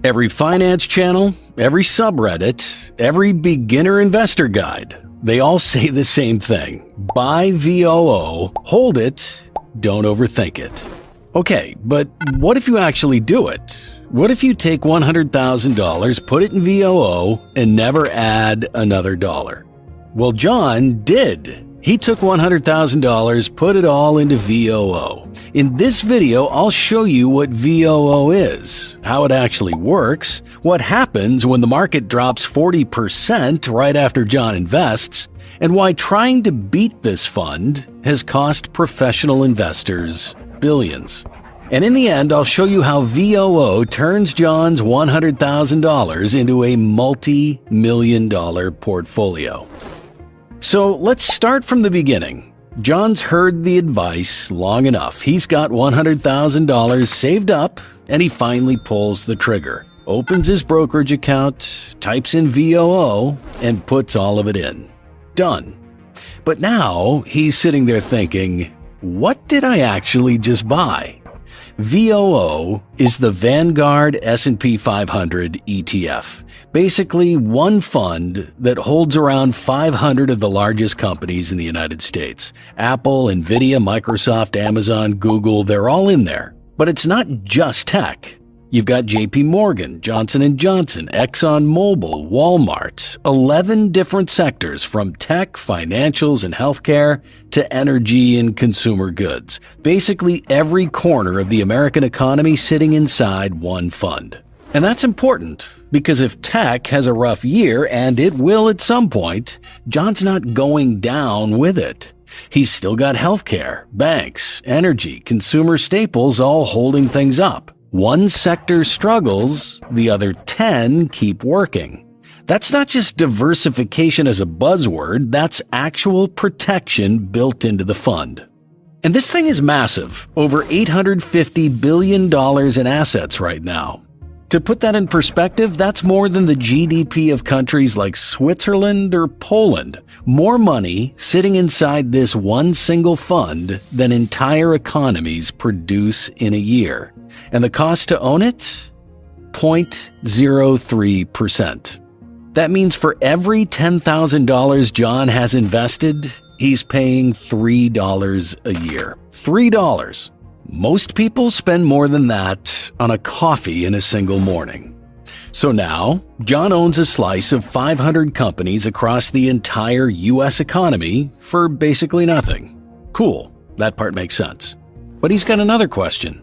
Every finance channel, every subreddit, every beginner investor guide, they all say the same thing. Buy VOO, hold it, don't overthink it. Okay, but what if you actually do it? What if you take $100,000, put it in VOO, and never add another dollar? Well, John did. He took $100,000, put it all into VOO. In this video, I'll show you what VOO is, how it actually works, what happens when the market drops 40% right after John invests, and why trying to beat this fund has cost professional investors billions. And in the end, I'll show you how VOO turns John's $100,000 into a multi-million-dollar portfolio. So let's start from the beginning. John's heard the advice long enough. He's got $100,000 saved up, and he finally pulls the trigger. Opens his brokerage account, types in VOO, and puts all of it in. Done. But now he's sitting there thinking, what did I actually just buy? VOO is the Vanguard S&P 500 ETF. Basically, one fund that holds around 500 of the largest companies in the United States. Apple, Nvidia, Microsoft, Amazon, Google, they're all in there. But it's not just tech. You've got JP Morgan, Johnson & Johnson, ExxonMobil, Walmart, 11 different sectors from tech, financials, and healthcare to energy and consumer goods. Basically every corner of the American economy sitting inside one fund. And that's important because if tech has a rough year, and it will at some point, John's not going down with it. He's still got healthcare, banks, energy, consumer staples all holding things up. One sector struggles, the other 10 keep working. That's not just diversification as a buzzword, that's actual protection built into the fund. And this thing is massive, over $850 billion in assets right now. To put that in perspective, that's more than the GDP of countries like Switzerland or Poland. More money sitting inside this one single fund than entire economies produce in a year. And the cost to own it? 0.03%. That means for every $10,000 John has invested, he's paying $3 a year. $3. Most people spend more than that on a coffee in a single morning. So now, John owns a slice of 500 companies across the entire U.S. economy for basically nothing. Cool, that part makes sense. But he's got another question.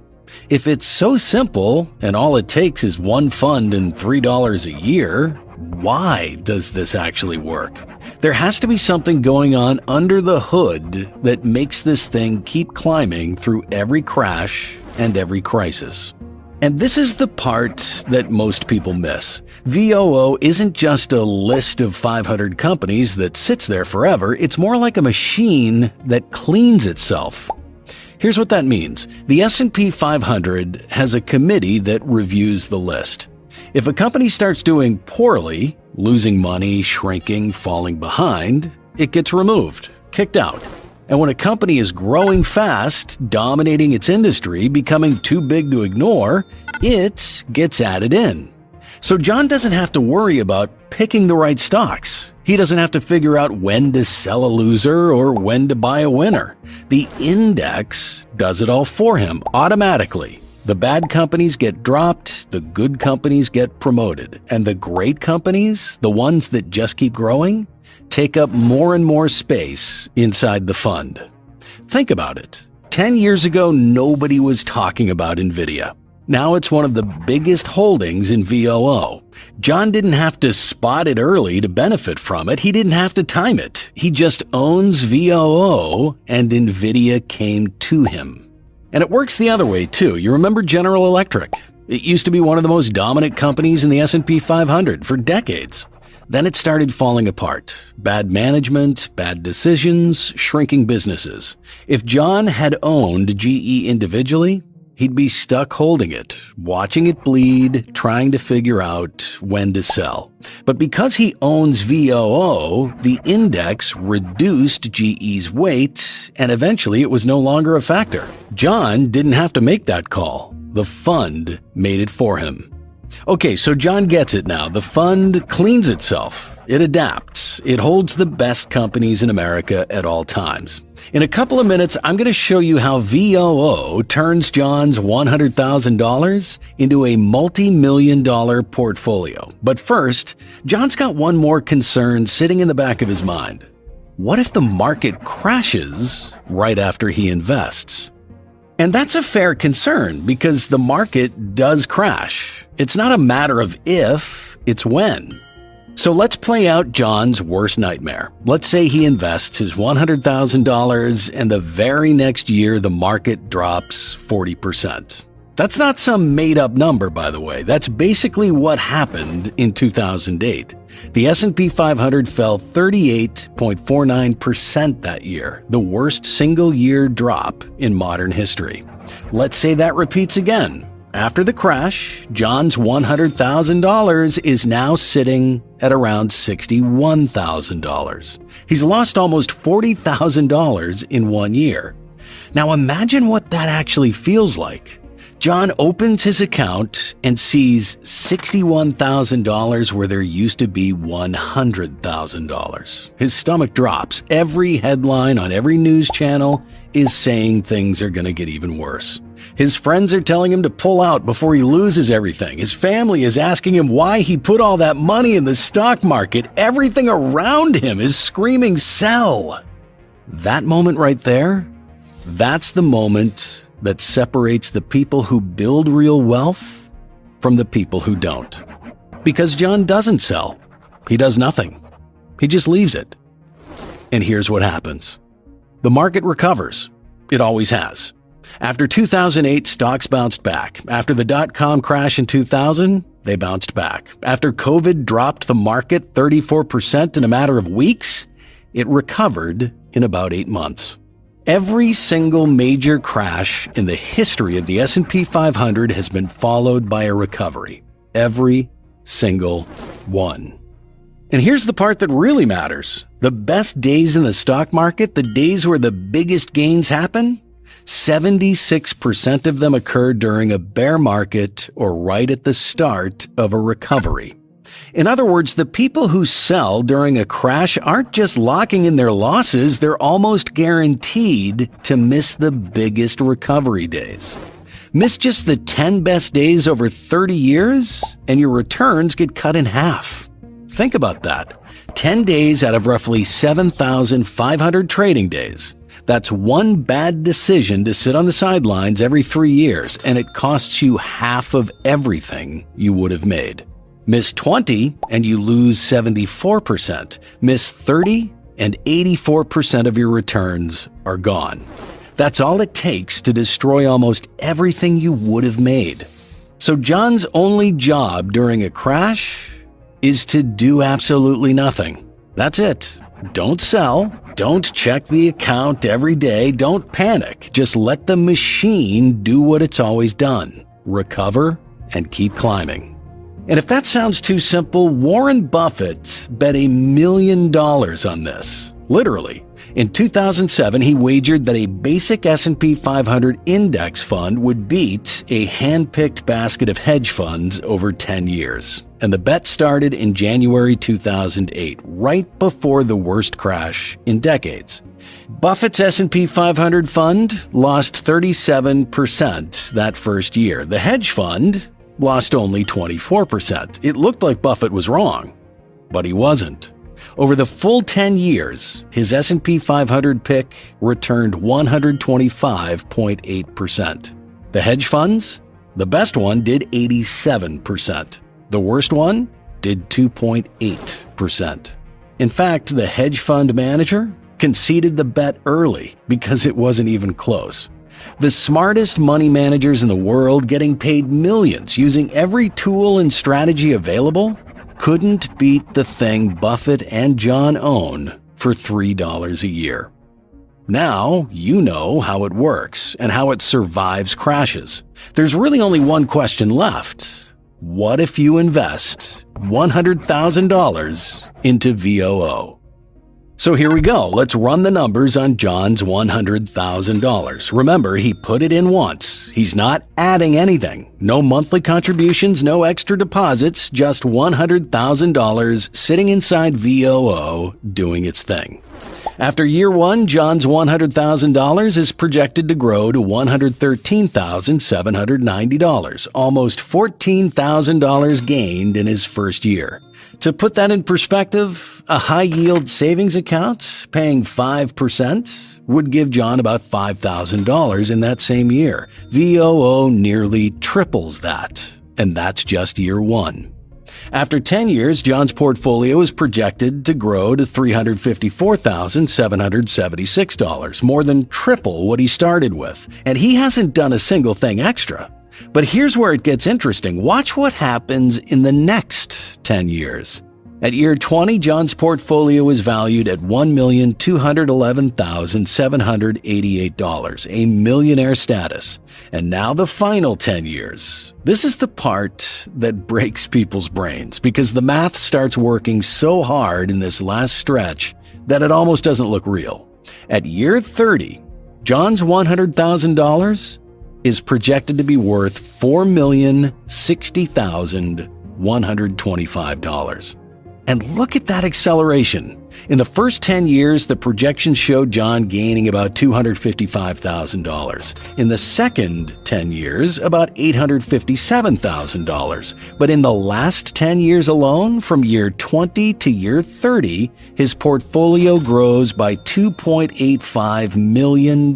If it's so simple and all it takes is one fund and $3 a year, why does this actually work? There has to be something going on under the hood that makes this thing keep climbing through every crash and every crisis. And this is the part that most people miss. VOO isn't just a list of 500 companies that sits there forever. It's more like a machine that cleans itself. Here's what that means. The S&P 500 has a committee that reviews the list. If a company starts doing poorly, losing money, shrinking, falling behind, it gets removed, kicked out. And when a company is growing fast, dominating its industry, becoming too big to ignore, it gets added in. So John doesn't have to worry about picking the right stocks. He doesn't have to figure out when to sell a loser or when to buy a winner. The index does it all for him automatically. The bad companies get dropped, the good companies get promoted, and the great companies, the ones that just keep growing, take up more and more space inside the fund. Think about it. 10 years ago, nobody was talking about Nvidia. Now it's one of the biggest holdings in VOO. John didn't have to spot it early to benefit from it. He didn't have to time it. He just owns VOO, and Nvidia came to him. And it works the other way too. You remember General Electric? It used to be one of the most dominant companies in the S&P 500 for decades. Then it started falling apart. Bad management, bad decisions, shrinking businesses. If John had owned GE individually, he'd be stuck holding it, watching it bleed, trying to figure out when to sell. But because he owns VOO, the index reduced GE's weight, and eventually it was no longer a factor. John didn't have to make that call. The fund made it for him. Okay, so John gets it now. The fund cleans itself. It adapts. It holds the best companies in America at all times. In a couple of minutes, I'm going to show you how VOO turns John's $100,000 into a multi-million-dollar portfolio. But first, John's got one more concern sitting in the back of his mind. What if the market crashes right after he invests? And that's a fair concern because the market does crash. It's not a matter of if, it's when. So let's play out John's worst nightmare. Let's say he invests his $100,000 and the very next year the market drops 40%. That's not some made-up number, by the way. That's basically what happened in 2008. The S&P 500 fell 38.49% that year, the worst single-year drop in modern history. Let's say that repeats again. After the crash, John's $100,000 is now sitting at around $61,000. He's lost almost $40,000 in 1 year. Now imagine what that actually feels like. John opens his account and sees $61,000 where there used to be $100,000. His stomach drops. Every headline on every news channel is saying things are going to get even worse. His friends are telling him to pull out before he loses everything. His family is asking him why he put all that money in the stock market. Everything around him is screaming, sell. That moment right there, that's the moment that separates the people who build real wealth from the people who don't. Because John doesn't sell. He does nothing. He just leaves it. And here's what happens. The market recovers. It always has. After 2008, stocks bounced back. After the dot-com crash in 2000, they bounced back. After COVID dropped the market 34% in a matter of weeks, it recovered in about 8 months. Every single major crash in the history of the S&P 500 has been followed by a recovery. Every single one. And here's the part that really matters. The best days in the stock market, the days where the biggest gains happen, 76% of them occur during a bear market or right at the start of a recovery. In other words, the people who sell during a crash aren't just locking in their losses, they're almost guaranteed to miss the biggest recovery days. Miss just the 10 best days over 30 years, and your returns get cut in half. Think about that. 10 days out of roughly 7,500 trading days. That's one bad decision to sit on the sidelines every 3 years, and it costs you half of everything you would have made. Miss 20 and you lose 74%. Miss 30 and 84% of your returns are gone. That's all it takes to destroy almost everything you would have made. So John's only job during a crash is to do absolutely nothing. That's it. Don't sell. Don't check the account every day. Don't panic. Just let the machine do what it's always done. Recover and keep climbing. And if that sounds too simple, Warren Buffett bet $1 million on this. Literally. In 2007, he wagered that a basic S&P 500 index fund would beat a hand-picked basket of hedge funds over 10 years. And the bet started in January 2008, right before the worst crash in decades. Buffett's S&P 500 fund lost 37% that first year. The hedge fund lost only 24%. It looked like Buffett was wrong, but he wasn't. Over the full 10 years, his S&P 500 pick returned 125.8%. The hedge funds? The best one did 87%. The worst one did 2.8%. In fact, the hedge fund manager conceded the bet early because it wasn't even close. The smartest money managers in the world, getting paid millions using every tool and strategy available, couldn't beat the thing Buffett and John own for $3 a year. Now you know how it works and how it survives crashes. There's really only one question left. What if you invest $100,000 into VOO? So here we go. Let's run the numbers on John's $100,000. Remember, he put it in once. He's not adding anything. No monthly contributions, no extra deposits, just $100,000 sitting inside VOO doing its thing. After year one, John's $100,000 is projected to grow to $113,790, almost $14,000 gained in his first year. To put that in perspective, a high-yield savings account paying 5% would give John about $5,000 in that same year. VOO nearly triples that, and that's just year one. After 10 years, John's portfolio is projected to grow to $354,776, more than triple what he started with. And he hasn't done a single thing extra. But here's where it gets interesting. Watch what happens in the next 10 years. At year 20, John's portfolio is valued at $1,211,788, a millionaire status. And now the final 10 years. This is the part that breaks people's brains because the math starts working so hard in this last stretch that it almost doesn't look real. At year 30, John's $100,000 is projected to be worth $4,060,125. And look at that acceleration. In the first 10 years, the projections showed John gaining about $255,000. In the second 10 years, about $857,000. But in the last 10 years alone, from year 20 to year 30, his portfolio grows by $2.85 million,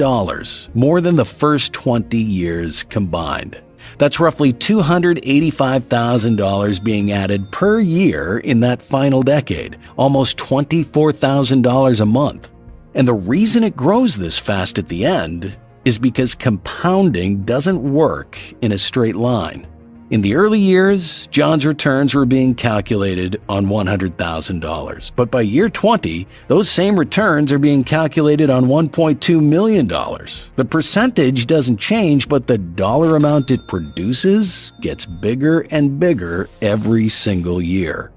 more than the first 20 years combined. That's roughly $285,000 being added per year in that final decade, almost $24,000 a month. And the reason it grows this fast at the end is because compounding doesn't work in a straight line. In the early years, John's returns were being calculated on $100,000. But by year 20, those same returns are being calculated on $1.2 million. The percentage doesn't change, but the dollar amount it produces gets bigger and bigger every single year.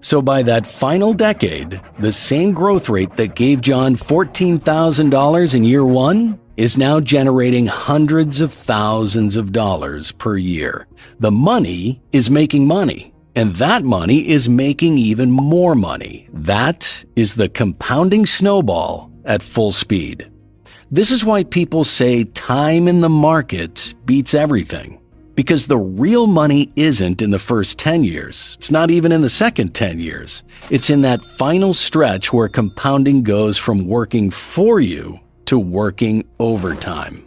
So by that final decade, the same growth rate that gave John $14,000 in year one is now generating hundreds of thousands of dollars per year. The money is making money, and that money is making even more money. That is the compounding snowball at full speed. This is why people say time in the market beats everything. Because the real money isn't in the first 10 years. It's not even in the second 10 years. It's in that final stretch where compounding goes from working for you to working overtime.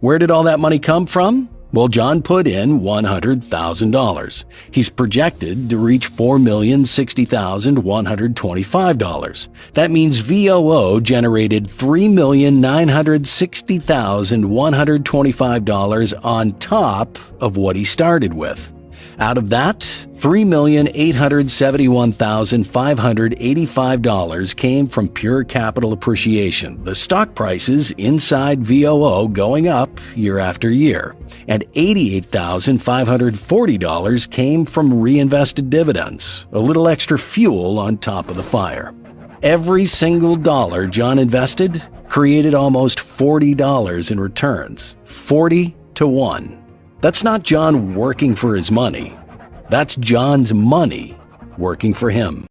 Where did all that money come from? Well, John put in $100,000. He's projected to reach $4,060,125. That means VOO generated $3,960,125 on top of what he started with. Out of that, $3,871,585 came from pure capital appreciation, the stock prices inside VOO going up year after year, and $88,540 came from reinvested dividends, a little extra fuel on top of the fire. Every single dollar John invested created almost $40 in returns, 40 to 1. That's not John working for his money. That's John's money working for him.